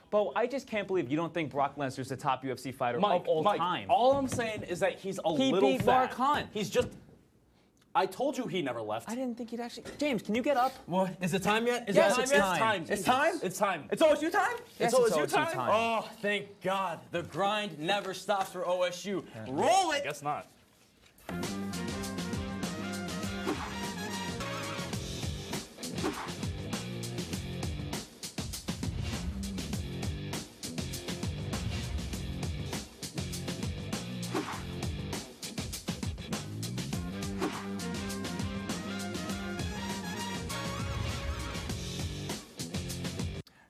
Bo, I just can't believe you don't think Brock Lesnar's the top UFC fighter Mike, of all time. All I'm saying is that he's a He little beat fat. Mark Hunt. He's just. I told you he never left. I didn't think he'd actually. James, can you get up? What? Is it time yet? Yes, it it's time time. yet? It's time? It's time. It's OSU time? Yes, it's it's OSU OSU time? time. Oh, thank God. The grind never stops for OSU. Roll it! Guess not.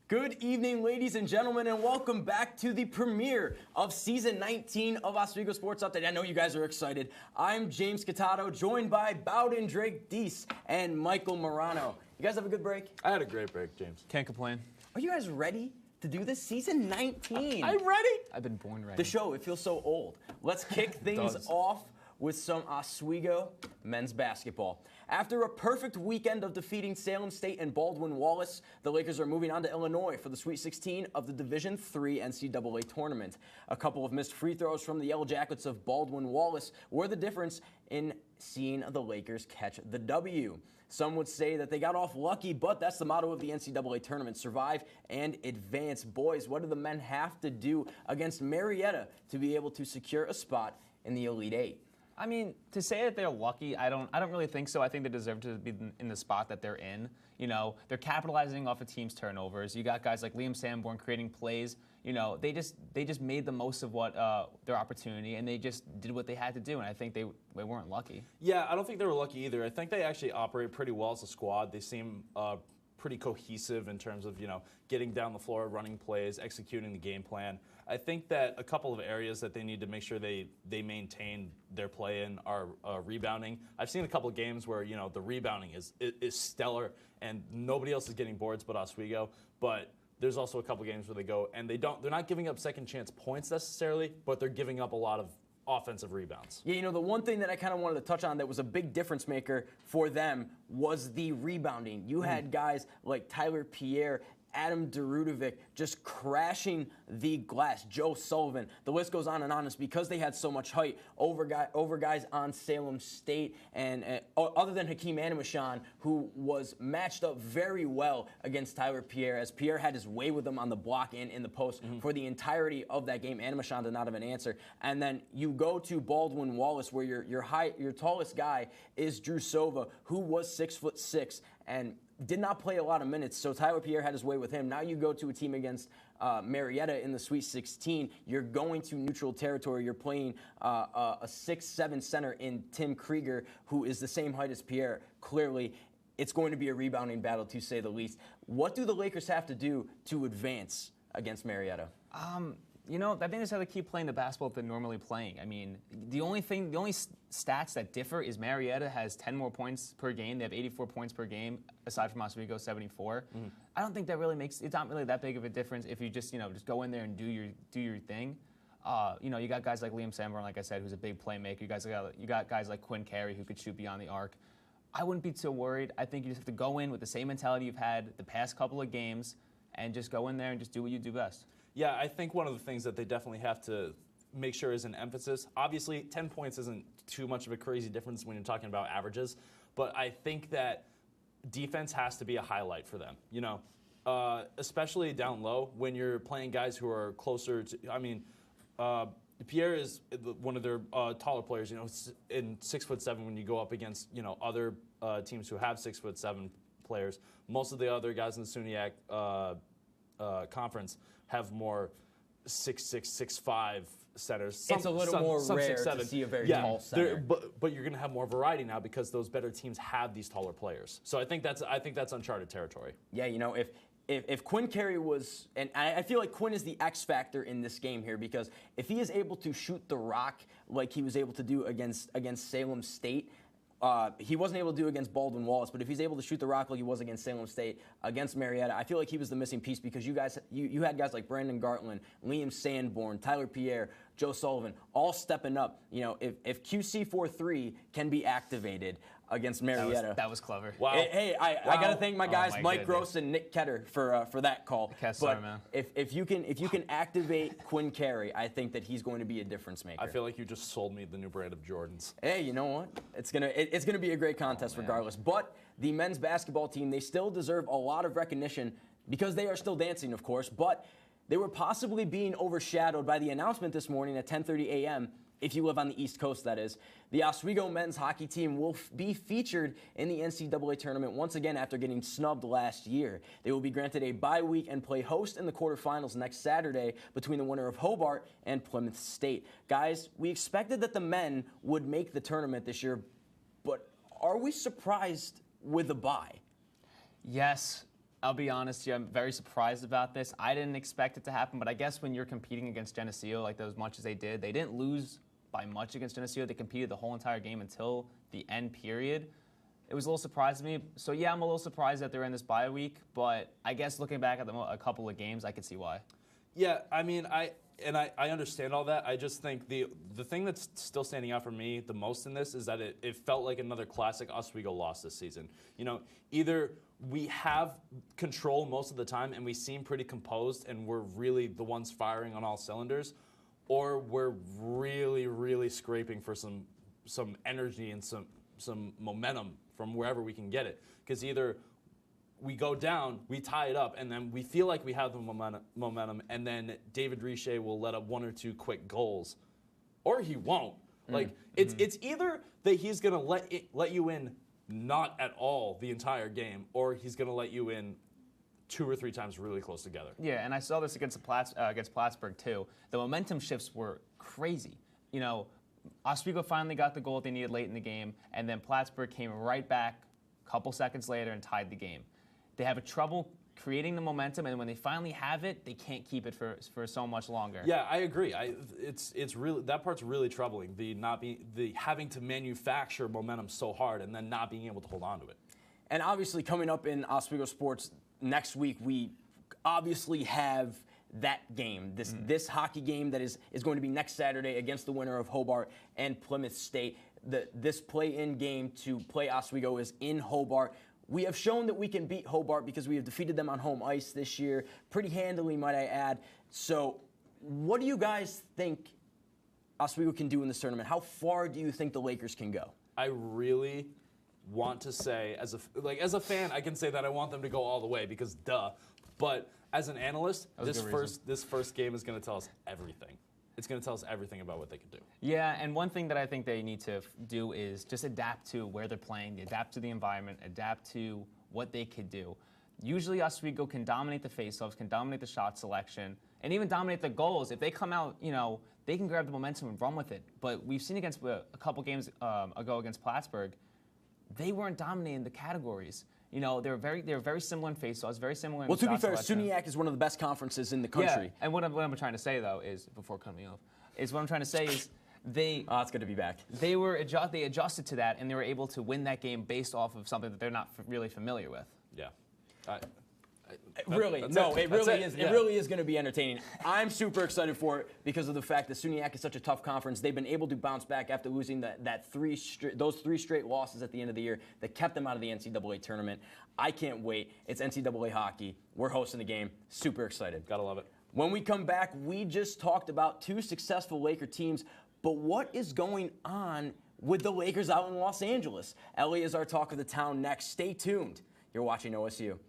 Good evening, ladies and gentlemen, and welcome back to the premiere of Season 19 of Oswego Sports Update. I know you guys are excited. I'm James Catato, joined by Bowden Drake Deese and Michael Morano. You guys have a good break? I had a great break, James. Can't complain. Are you guys ready to do this? Season 19. I'm ready. I've been born ready. The show, it feels so old. Let's kick things does. off with some Oswego men's basketball. After a perfect weekend of defeating Salem State and Baldwin-Wallace, the Lakers are moving on to Illinois for the Sweet 16 of the Division III NCAA tournament. A couple of missed free throws from the Yellow Jackets of Baldwin-Wallace were the difference in seeing the Lakers catch the W. Some would say that they got off lucky, but that's the motto of the NCAA tournament: survive and advance. Boys, what do the men have to do against Marietta to be able to secure a spot in the Elite Eight? I mean, to say that they're lucky, I don't really think so. I think they deserve to be in the spot that they're in. You know, they're capitalizing off a team's turnovers. You got guys like Liam Sanborn creating plays. You know, they just made the most of what their opportunity, and they just did what they had to do. And I think they weren't lucky. Yeah, I don't think they were lucky either. I think they actually operate pretty well as a squad. They seem pretty cohesive in terms of, you know, getting down the floor, running plays, executing the game plan. I think that a couple of areas that they need to make sure they maintain their play in are rebounding. I've seen a couple of games where, you know, the rebounding is stellar and nobody else is getting boards but Oswego. But there's also a couple of games where they go and they're not giving up second chance points necessarily, but they're giving up a lot of offensive rebounds. Yeah, you know, the one thing that I kind of wanted to touch on that was a big difference maker for them was the rebounding. You had guys like Tyler Pierre, Adam Darudovic just crashing the glass. Joe Sullivan. The list goes on and on. It's because they had so much height over guys on Salem State, and other than Hakeem Animashan, who was matched up very well against Tyler Pierre, as Pierre had his way with him on the block and in the post for the entirety of that game. Animashan did not have an answer. And then you go to Baldwin-Wallace, where your tallest guy is Drew Sova, who was 6'6" and did not play a lot of minutes, so Tyler Pierre had his way with him. Now you go to a team against Marietta in the Sweet 16. You're going to neutral territory. You're playing a 6'7" center in Tim Krieger, who is the same height as Pierre. Clearly, it's going to be a rebounding battle, to say the least. What do the Lakers have to do to advance against Marietta? You know, I think that's how they keep playing the basketball that they're normally playing. I mean, the only stats that differ is Marietta has 10 more points per game. They have 84 points per game, aside from Oswego 74. I don't think that really it's not really that big of a difference if you just go in there and do your thing. You know, you got guys like Liam Sanborn, like I said, who's a big playmaker. You got guys like Quinn Carey, who could shoot beyond the arc. I wouldn't be too worried. I think you just have to go in with the same mentality you've had the past couple of games and just go in there and just do what you do best. Yeah, I think one of the things that they definitely have to make sure is an emphasis. Obviously, 10 points isn't too much of a crazy difference when you're talking about averages, but I think that defense has to be a highlight for them. You know, especially down low when you're playing guys who are closer to. I mean, Pierre is one of their taller players. You know, in 6'7" when you go up against other teams who have 6'7" players. Most of the other guys in the SUNYAC conference have more 6'6", 6'5" centers. It's a little more rare to see a very tall center. But you're going to have more variety now because those better teams have these taller players. So I think that's uncharted territory. Yeah, you know, if Quinn Carey was, and I feel like Quinn is the X factor in this game here, because if he is able to shoot the rock like he was able to do against Salem State. He wasn't able to do against Baldwin-Wallace, but if he's able to shoot the rock like he was against Salem State, against Marietta, I feel like he was the missing piece, because you had guys like Brandon Gartland, Liam Sanborn, Tyler Pierre, Joe Sullivan, all stepping up. You know, if QC 4-3 can be activated, against Marietta. That was clever. Wow. Hey, I got to thank my guys, my Mike goodness. Gross and Nick Ketter for that call. Kessler, man. If you can activate Quinn Carey, I think that he's going to be a difference maker. I feel like you just sold me the new brand of Jordans. Hey, you know what? It's gonna be a great contest regardless. But the men's basketball team, they still deserve a lot of recognition because they are still dancing, of course. But they were possibly being overshadowed by the announcement this morning at 10:30 a.m. If you live on the East Coast, that is. The Oswego men's hockey team will be featured in the NCAA tournament once again after getting snubbed last year. They will be granted a bye week and play host in the quarterfinals next Saturday between the winner of Hobart and Plymouth State. Guys, we expected that the men would make the tournament this year, but are we surprised with a bye? Yes. I'll be honest here, I'm very surprised about this. I didn't expect it to happen, but I guess when you're competing against Geneseo like as much as they didn't lose by much against Geneseo. They competed the whole entire game until the end period. It was a little surprised to me. So yeah, I'm a little surprised that they're in this bye week, but I guess looking back at a couple of games, I could see why. Yeah, I mean, I understand all that. I just think the thing that's still standing out for me the most in this is that it felt like another classic Oswego loss this season. You know, either we have control most of the time and we seem pretty composed and we're really the ones firing on all cylinders, or we're really, really scraping for some energy and some momentum from wherever we can get it. Because either we go down, we tie it up, and then we feel like we have the momentum, and then David Riche will let up one or two quick goals, or he won't. Like it's either that he's gonna let you in not at all the entire game, or he's gonna let you in 2 or 3 times really close together. Yeah, and I saw this against Plattsburgh too. The momentum shifts were crazy. You know, Oswego finally got the goal they needed late in the game, and then Plattsburgh came right back a couple seconds later and tied the game. They have a trouble creating the momentum, and when they finally have it, they can't keep it for so much longer. Yeah, I agree. It's really, that part's really troubling. The having to manufacture momentum so hard and then not being able to hold on to it. And obviously, coming up in Oswego sports next week, we obviously have that game, this hockey game that is going to be next Saturday against the winner of Hobart and Plymouth State. This play-in game to play Oswego is in Hobart. We have shown that we can beat Hobart because we have defeated them on home ice this year, pretty handily, might I add. So what do you guys think Oswego can do in this tournament? How far do you think the Lakers can go? I really want to say, as a fan, I can say that I want them to go all the way because duh. But as an analyst, this first game is going to tell us everything. It's going to tell us everything about what they can do. Yeah, and one thing that I think they need to do is just adapt to where they're playing, adapt to the environment, adapt to what they could do. Usually Oswego can dominate the faceoffs, can dominate the shot selection, and even dominate the goals. If they come out, you know, they can grab the momentum and run with it. But we've seen against a couple games ago against Plattsburgh, they weren't dominating the categories. You know, they're very similar in faceoffs, very similar in Well, to be shot fair, selection. SUNYAC is one of the best conferences in the country. Yeah, and what I'm trying to say, though, is, before cutting me off, is what I'm trying to say is they... Oh, it's good to be back. They adjusted to that, and they were able to win that game based off of something that they're not really familiar with. Yeah. It really is going to be entertaining. I'm super excited for it because of the fact that SUNYAC is such a tough conference. They've been able to bounce back after losing those 3 straight losses at the end of the year that kept them out of the NCAA tournament. I can't wait. It's NCAA hockey. We're hosting the game. Super excited. Gotta love it. When we come back, we just talked about 2 successful Laker teams, but what is going on with the Lakers out in Los Angeles? Ellie is our talk of the town next. Stay tuned. You're watching OSU.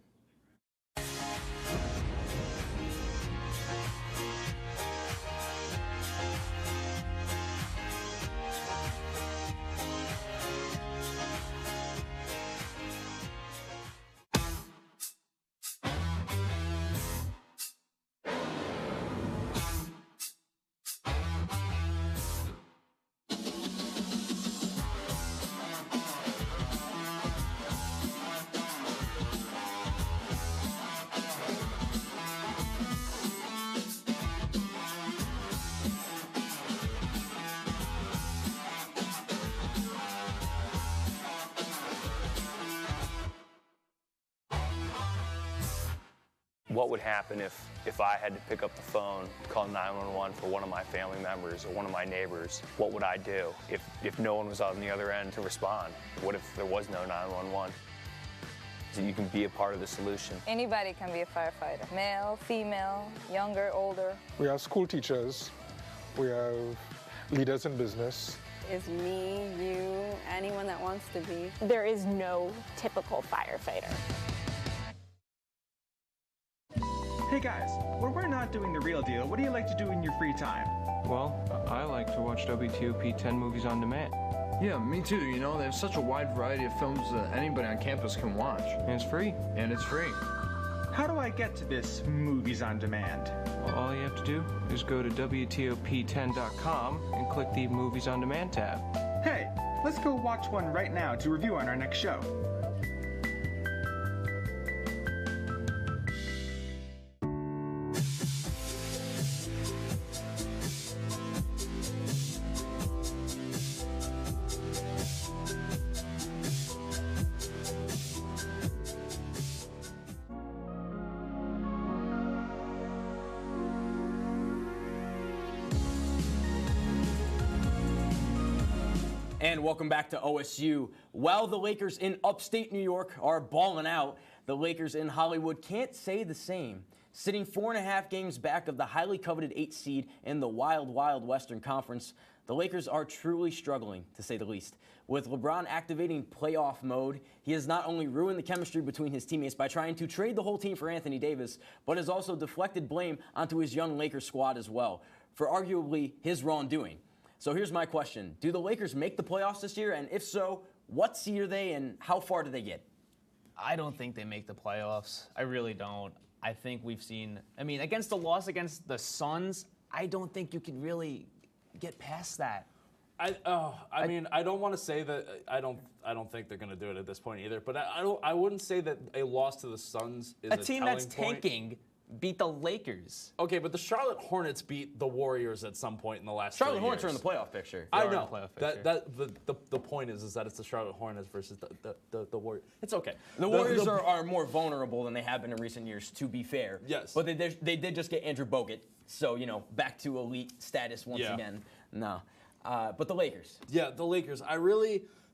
what would happen if I had to pick up the phone, call 911 for one of my family members or one of my neighbors? What would I do if no one was on the other end to respond? What if there was no 911? So you can be a part of the solution. Anybody can be a firefighter. Male, female, younger, older. We have school teachers. We have leaders in business. Is me, you, anyone that wants to be. There is no typical firefighter. Hey guys, when we're not doing the real deal, what do you like to do in your free time? Well, I like to watch WTOP 10 movies on demand. Yeah, me too. You know, there's such a wide variety of films that anybody on campus can watch. And it's free. And it's free. How do I get to this movies on demand? Well, all you have to do is go to WTOP10.com and click the Movies on Demand tab. Hey, let's go watch one right now to review on our next show. And welcome back to OSU. While the Lakers in upstate New York are balling out, the Lakers in Hollywood can't say the same. Sitting 4.5 games back of the highly coveted 8th seed in the Wild Wild Western Conference, the Lakers are truly struggling, to say the least. With LeBron activating playoff mode, he has not only ruined the chemistry between his teammates by trying to trade the whole team for Anthony Davis, but has also deflected blame onto his young Lakers squad as well, for arguably his wrongdoing. So here's my question. Do the Lakers make the playoffs this year? And if so, what seed are they and how far do they get? I don't think they make the playoffs. I really don't. I think we've seen, against the loss against the Suns, I don't think you can really get past that. I don't want to say that I don't think they're going to do it at this point either. But I wouldn't say that a loss to the Suns is a team telling that's point. tanking beat the Lakers. Okay, but the Charlotte Hornets beat the Warriors at some point in the last Charlotte 3 Hornets years. are in the playoff picture. I know. The point is that it's the Charlotte Hornets versus the Warriors. It's okay. The Warriors are more vulnerable than they have been in recent years, to be fair. Yes. But they did just get Andrew Bogut, so, back to elite status once again. No. But the Lakers. Yeah, the Lakers.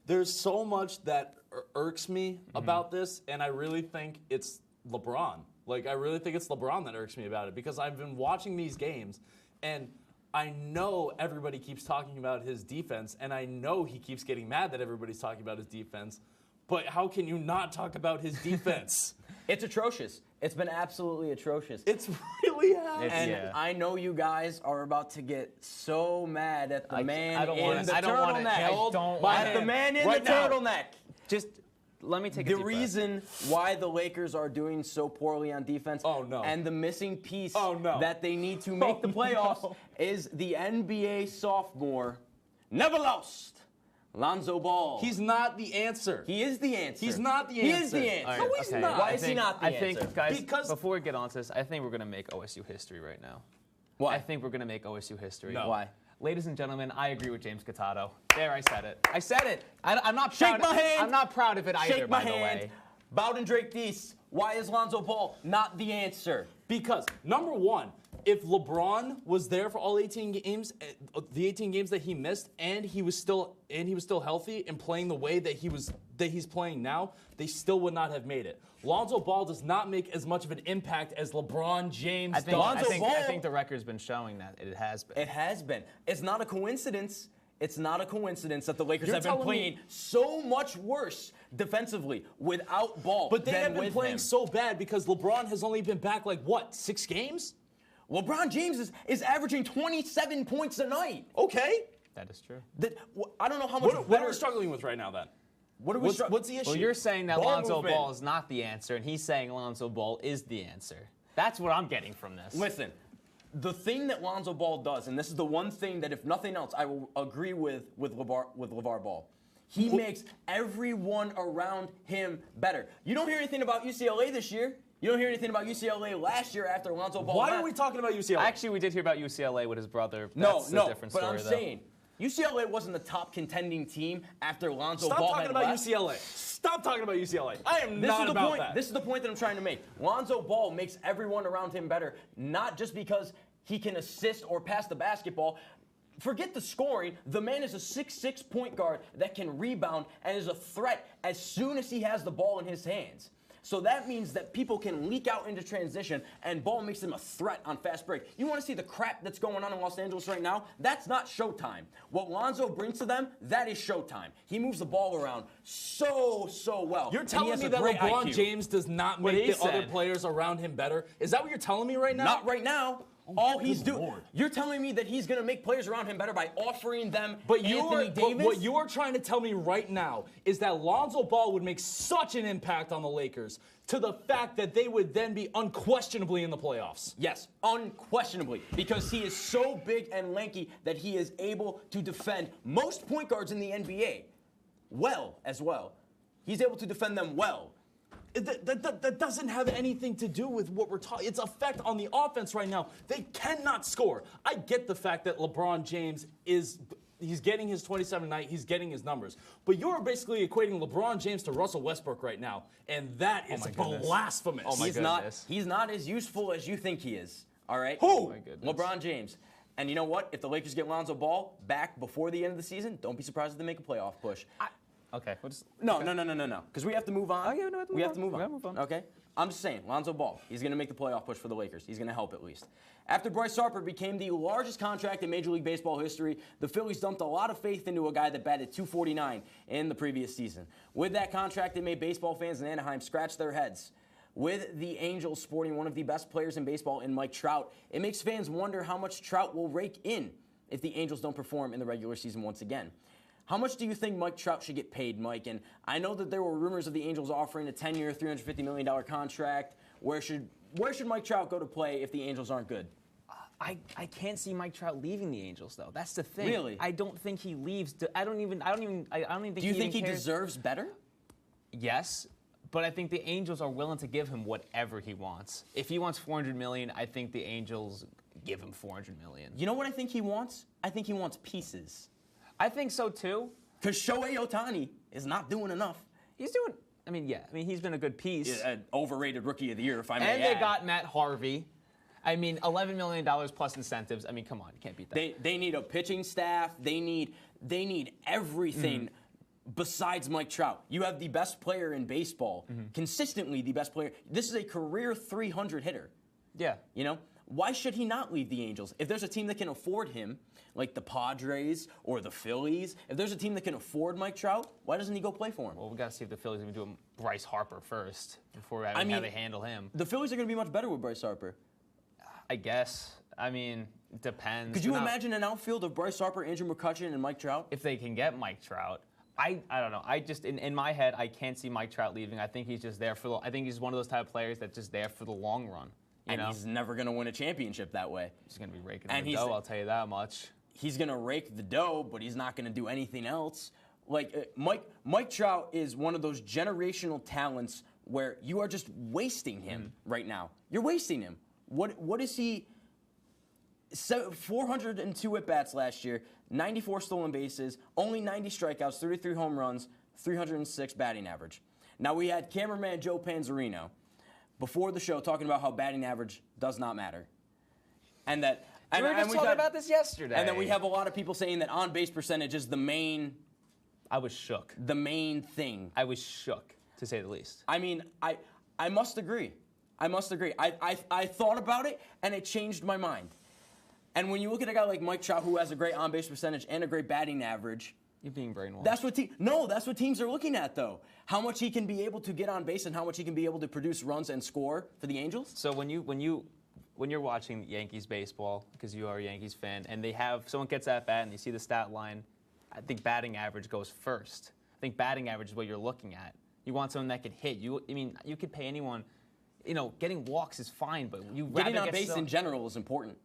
There's so much that irks me about this, and I really think it's LeBron. I really think it's LeBron that irks me about it, because I've been watching these games, and I know everybody keeps talking about his defense, and I know he keeps getting mad that everybody's talking about his defense, but how can you not talk about his defense? It's atrocious. It's been absolutely atrocious. It's really has. And I know you guys are about to get so mad at the man I don't in wanna- the I don't wanna- turtleneck. I don't wanna- The man in Right the now. turtleneck. Just let me take a The deep breath. reason why the Lakers are doing so poorly on defense and the missing piece that they need to make the playoffs is the NBA sophomore, never lost, Lonzo Ball. He's not the answer. He is the answer. He's not the He answer. is the answer. All No, he's okay. not. Why is he not the I think, answer? guys, Because- before we get on to this, I think we're going to make OSU history right now. Why? I think we're going to make OSU history. No. Why? Ladies and gentlemen, I agree with James Catato. There, I said it. I said it. I'm not Shake proud. my hand. I'm not proud of it either, Shake my by the hand. way. Bowden Drake Deese. Why is Lonzo Ball not the answer? Because number one, if LeBron was there for all 18 games, the 18 games that he missed, and he was still healthy and playing the way that he's playing now, they still would not have made it. Lonzo Ball does not make as much of an impact as LeBron James does. I think the record's been showing that it has been. It has been. It's not a coincidence. It's not a coincidence that the Lakers You're have been telling playing me- so much worse defensively without Ball. But they than have been with playing him. so bad because LeBron has only been back 6 games? LeBron James is averaging 27 points a night. Okay. That is true. I don't know how much What are better. we struggling with right now then? What are we What's the issue? Well, you're saying that Ball Lonzo movement. Ball is not the answer, and he's saying Lonzo Ball is the answer. That's what I'm getting from this. Listen, the thing that Lonzo Ball does, and this is the one thing that, if nothing else, I will agree with LeVar Ball. He makes everyone around him better. You don't hear anything about UCLA this year. You don't hear anything about UCLA last year after Lonzo Ball Why left. are we talking about UCLA? Actually, we did hear about UCLA with his brother. No, That's a different but story, I'm though. saying UCLA wasn't the top contending team after Lonzo Stop Ball talking had about left. UCLA. Stop talking about UCLA. I am not about that. This is the point that I'm trying to make. Lonzo Ball makes everyone around him better, not just because he can assist or pass the basketball. Forget the scoring. The man is a 6'6" point guard that can rebound and is a threat as soon as he has the ball in his hands. So that means that people can leak out into transition, and Ball makes them a threat on fast break. You want to see the crap that's going on in Los Angeles right now? That's not showtime. What Lonzo brings to them, that is showtime. He moves the ball around so well. You're telling me that LeBron James does not make the other players around him better? Is that what you're telling me right now? Not right now. All he's doing, you're telling me that he's going to make players around him better by offering them Anthony Davis? What you are trying to tell me right now is that Lonzo Ball would make such an impact on the Lakers to the fact that they would then be unquestionably in the playoffs. Yes, unquestionably, because he is so big and lanky that he is able to defend most point guards in the NBA well as well. He's able to defend them well. That doesn't have anything to do with what we're talking. It's effect on the offense right now. They cannot score. I get the fact that LeBron James he's getting his 27 night, he's getting his numbers. But you're basically equating LeBron James to Russell Westbrook right now, and that is blasphemous. Oh my goodness. He's not as useful as you think he is. All right? Who? Oh my goodness. LeBron James. And you know what? If the Lakers get Lonzo Ball back before the end of the season, don't be surprised if they make a playoff push. Okay. We'll just, No. Because we have to move on. Oh, yeah, no, we have to move on. We gotta move on. Okay? I'm just saying, Lonzo Ball, he's going to make the playoff push for the Lakers. He's going to help at least. After Bryce Harper became the largest contract in Major League Baseball history, the Phillies dumped a lot of faith into a guy that batted .249 in the previous season. With that contract, it made baseball fans in Anaheim scratch their heads. With the Angels sporting one of the best players in baseball in Mike Trout, it makes fans wonder how much Trout will rake in if the Angels don't perform in the regular season once again. How much do you think Mike Trout should get paid, Mike? And I know that there were rumors of the Angels offering a 10-year, $350 million contract. Where should Mike Trout go to play if the Angels aren't good? I can't see Mike Trout leaving the Angels though. That's the thing. Really? I don't think he leaves. I don't even think. Do you think he deserves better? Yes, but I think the Angels are willing to give him whatever he wants. If he wants $400 million, I think the Angels give him $400 million. You know what I think he wants? I think he wants pieces. I think so too. Because Shohei Ohtani is not doing enough. He's doing. He's been a good piece. Yeah, overrated rookie of the year, if I may add. And they got Matt Harvey. $11 million plus incentives. Come on, you can't beat that. They need a pitching staff. They need everything besides Mike Trout. You have the best player in baseball, consistently the best player. This is a career 300 hitter. Yeah. You know, why should he not leave the Angels? If there's a team that can afford him, like the Padres or the Phillies, if there's a team that can afford Mike Trout, why doesn't he go play for him? Well, we got to see if the Phillies are going to do Bryce Harper first before how they handle him. The Phillies are going to be much better with Bryce Harper. I guess. It depends. Could you imagine an outfield of Bryce Harper, Andrew McCutchen, and Mike Trout? If they can get Mike Trout. I don't know. I just in my head I can't see Mike Trout leaving. I think he's just there I think he's one of those type of players that's just there for the long run. You know? He's never going to win a championship that way. He's going to be raking the dough, I'll tell you that much. He's going to rake the dough, but he's not going to do anything else. Mike Trout is one of those generational talents where you are just wasting him right now. You're wasting him. What is he? 402 at-bats last year, 94 stolen bases, only 90 strikeouts, 33 home runs, 306 batting average. Now, we had cameraman Joe Panzarino before the show talking about how batting average does not matter. And that... We were just talking about this yesterday. And then we have a lot of people saying that on-base percentage is the main... I was shook. The main thing. I was shook, to say the least. I must agree. I thought about it, and it changed my mind. And when you look at a guy like Mike Trout, who has a great on-base percentage and a great batting average... You're being brainwashed. That's what teams are looking at, though. How much he can be able to get on base and how much he can be able to produce runs and score for the Angels. So when you're watching Yankees baseball, because you are a Yankees fan, and someone gets at bat and you see the stat line, I think batting average goes first. I think batting average is what you're looking at. You want someone that can hit. You could pay anyone. Getting walks is fine, but getting on base in general is important.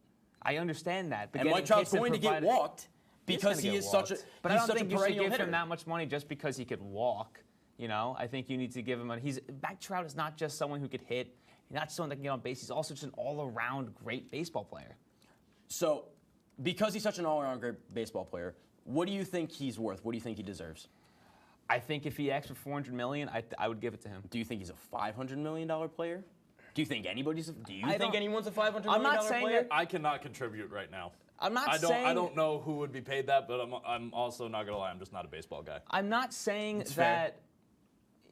I understand that, but Mike Trout's going to get walked because he is such a. But I don't think you should give hitter. him that much money just because he could walk. I think you need to give him Mike Trout is not just someone who could hit. He's not someone that can get on base. He's also just an all-around great baseball player. So, because he's such an all-around great baseball player, What do you think he's worth? What do you think he deserves? I think if he asked for $400 million, I would give it to him. Do you think he's a $500 million player? Do you think anyone's a $500 million I'm not saying player? I cannot contribute right now. I'm not saying. I don't know who would be paid that, but I'm also not gonna lie. I'm just not a baseball guy. I'm not saying that.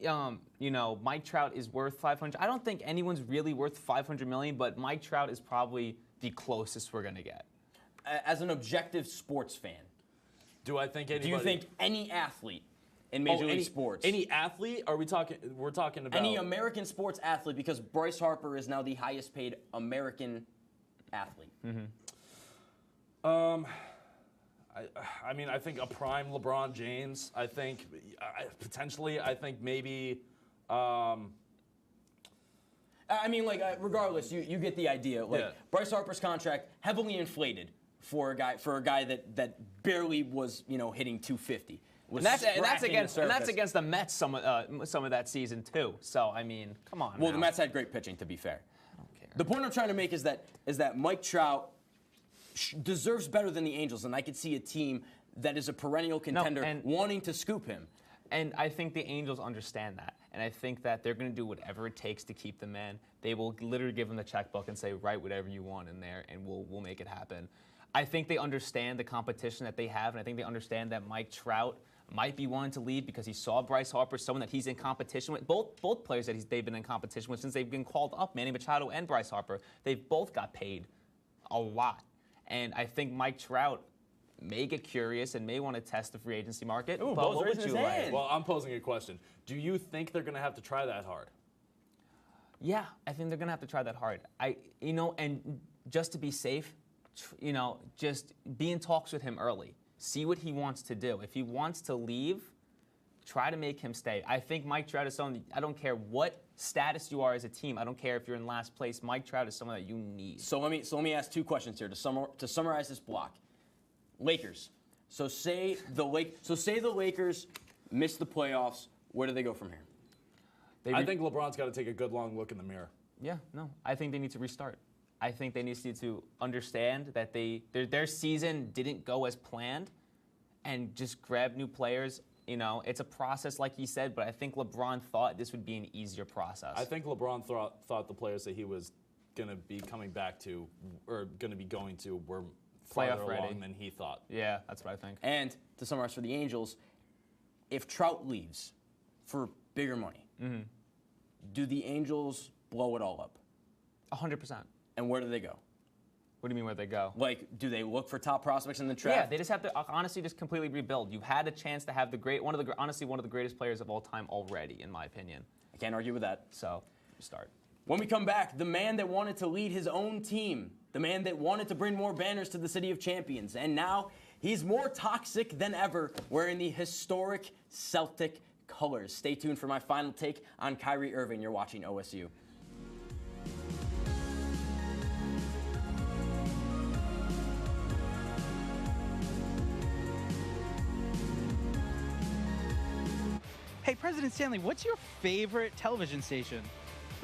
Mike Trout is worth $500. I don't think anyone's really worth $500 million, but Mike Trout is probably the closest we're gonna get. As an objective sports fan, do I think anybody? Do you think any athlete in Major League Sports? Any athlete? Are we talking? We're talking about any American sports athlete, because Bryce Harper is now the highest paid American athlete. Mm-hmm. I mean, I think a prime LeBron James. I think potentially. I think maybe. I mean, regardless, you get the idea. Bryce Harper's contract heavily inflated for a guy that barely was hitting 250. And that's against the Mets some of that season too. So I mean, come on. Well, the Mets had great pitching, to be fair. I don't care. The point I'm trying to make is that Mike Trout deserves better than the Angels, and I could see a team that is a perennial contender wanting to scoop him. And I think the Angels understand that. And I think that they're going to do whatever it takes to keep the man. They will literally give him the checkbook and say, write whatever you want in there, and we'll make it happen. I think they understand the competition that they have, and I think they understand that Mike Trout might be wanting to leave because he saw Bryce Harper, someone that he's in competition with. Both players that they've been in competition with since they've been called up, Manny Machado and Bryce Harper, they've both got paid a lot. And I think Mike Trout may get curious and may want to test the free agency market. Ooh, but what would you like? Well, I'm posing a question. Do you think they're going to have to try that hard? Yeah, I think they're going to have to try that hard. And just to be safe, just be in talks with him early. See what he wants to do. If he wants to leave, try to make him stay. I think Mike Trout is someone, I don't care what status you are as a team. I don't care if you're in last place. Mike Trout is someone that you need. So let me ask two questions here to summarize this block. Lakers. So say the Lakers miss the playoffs. Where do they go from here? I think LeBron's got to take a good long look in the mirror. Yeah, no. I think they need to restart. I think they need to understand that their season didn't go as planned, and just grab new players. It's a process, like he said, but I think LeBron thought this would be an easier process. I think LeBron thought the players that he was going to be coming back to, or going to be going to, were farther along than he thought. Yeah, that's what I think. And to summarize for the Angels, if Trout leaves for bigger money, do the Angels blow it all up? 100%. And where do they go? What do you mean where they go? Do they look for top prospects in the draft? Yeah, they just have to honestly just completely rebuild. You've had a chance to have one of the greatest players of all time already, in my opinion. I can't argue with that. So, start. When we come back, the man that wanted to lead his own team, the man that wanted to bring more banners to the City of Champions, and now he's more toxic than ever, wearing the historic Celtic colors. Stay tuned for my final take on Kyrie Irving. You're watching OSU. Hey, President Stanley, what's your favorite television station?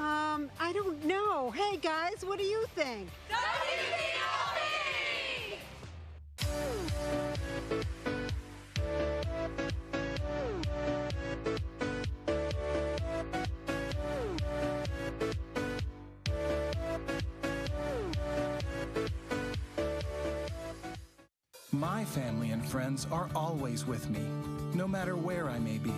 I don't know. Hey, guys, what do you think? My family and friends are always with me, no matter where I may be.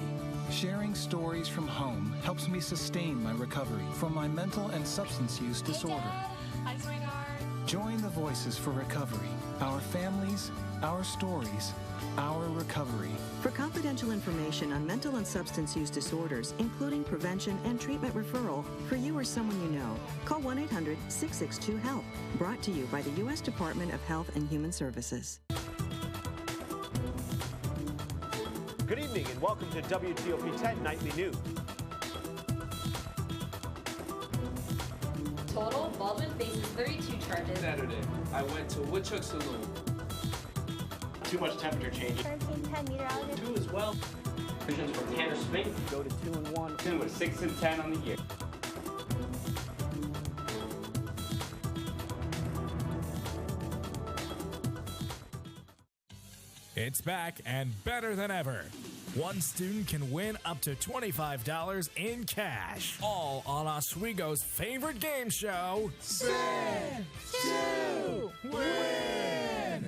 Sharing stories from home helps me sustain my recovery from my mental and substance use disorder. Hi, sweetheart. Join the Voices for Recovery. Our families, our stories, our recovery. For confidential information on mental and substance use disorders, including prevention and treatment referral for you or someone you know, call 1-800-662-HELP. Brought to you by the U.S. Department of Health and Human Services. Good evening and welcome to WTOP 10 Nightly News. Total, Baldwin faces 32 charges. Saturday, I went to Woodchuck Saloon. Too much temperature change. 1310 meteorologist. 2 as well. Visions from Tanner Smith. Go to 2-1. With 6 and 10 on the year. It's back and better than ever. One student can win up to $25 in cash. All on Oswego's favorite game show, Spin to Win!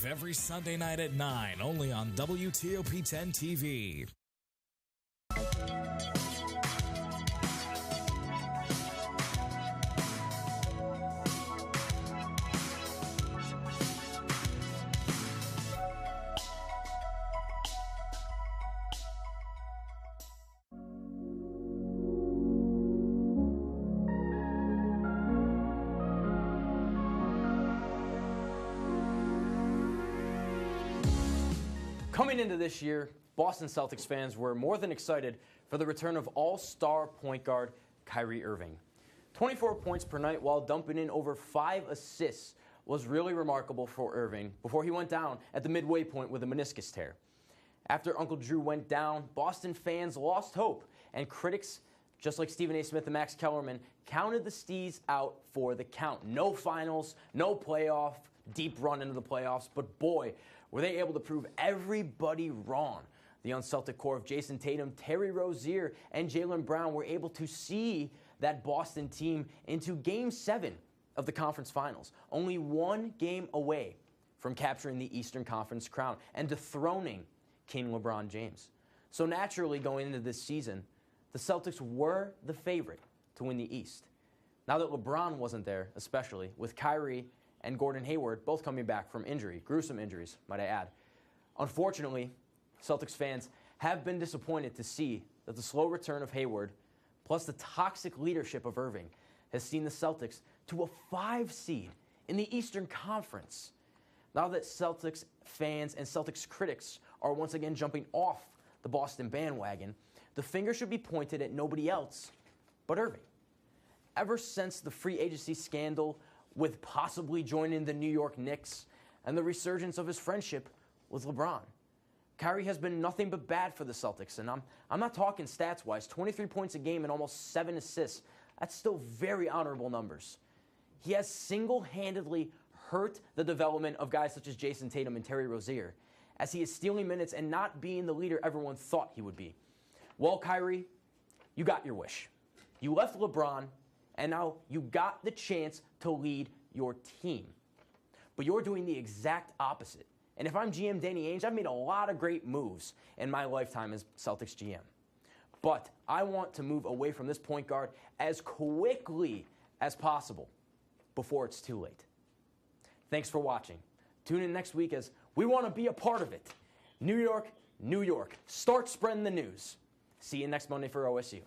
Every Sunday night at 9, only on WTOP 10 TV. Coming into this year, Boston Celtics fans were more than excited for the return of all-star point guard Kyrie Irving. 24 points per night while dumping in over 5 assists was really remarkable for Irving before he went down at the midway point with a meniscus tear. After Uncle Drew went down, Boston fans lost hope, and critics, just like Stephen A. Smith and Max Kellerman, counted the Stees out for the count. No finals, no playoff, deep run into the playoffs, but boy, were they able to prove everybody wrong. The un-Celtic core of Jason Tatum, Terry Rozier, and Jaylen Brown were able to see that Boston team into Game 7 of the conference finals, only one game away from capturing the Eastern Conference crown and dethroning King LeBron James. So naturally, going into this season, the Celtics were the favorite to win the East. Now that LeBron wasn't there, especially, with Kyrie and Gordon Hayward both coming back from injury, gruesome injuries, might I add. Unfortunately, Celtics fans have been disappointed to see that the slow return of Hayward, plus the toxic leadership of Irving, has seen the Celtics to a 5 seed in the Eastern Conference. Now that Celtics fans and Celtics critics are once again jumping off the Boston bandwagon, the finger should be pointed at nobody else but Irving. Ever since the free agency scandal with possibly joining the New York Knicks and the resurgence of his friendship with LeBron, Kyrie has been nothing but bad for the Celtics, and I'm not talking stats-wise. 23 points a game and almost 7 assists. That's still very honorable numbers. He has single-handedly hurt the development of guys such as Jason Tatum and Terry Rozier, as he is stealing minutes and not being the leader everyone thought he would be. Well, Kyrie, you got your wish. You left LeBron, and now you got the chance to lead your team. But you're doing the exact opposite. And if I'm GM Danny Ainge, I've made a lot of great moves in my lifetime as Celtics GM. But I want to move away from this point guard as quickly as possible before it's too late. Thanks for watching. Tune in next week as we want to be a part of it. New York, New York. Start spreading the news. See you next Monday for OSU.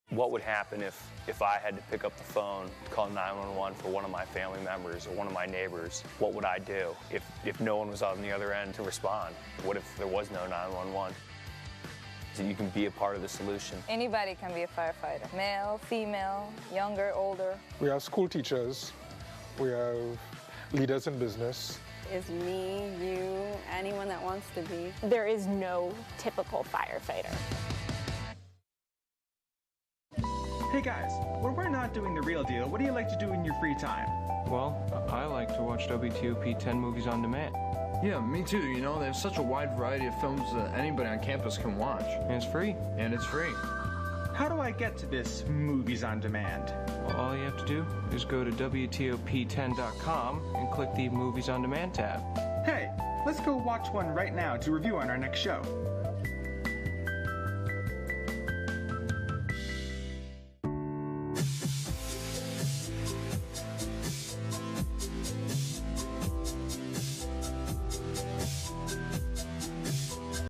What would happen if I had to pick up the phone, call 911 for one of my family members or one of my neighbors? What would I do if no one was on the other end to respond? What if there was no 911? So you can be a part of the solution. Anybody can be a firefighter. Male, female, younger, older. We have school teachers. We have leaders in business. Is me, you, anyone that wants to be. There is no typical firefighter. Hey guys, when we're not doing the real deal, what do you like to do in your free time? Well, I like to watch WTOP 10 movies on demand. Yeah, me too. You know, there's such a wide variety of films that anybody on campus can watch. And it's free. And it's free. how do I get to this Movies on Demand? Well, all you have to do is go to WTOP10.com and click the Movies on Demand tab. Hey, let's go watch one right now to review on our next show.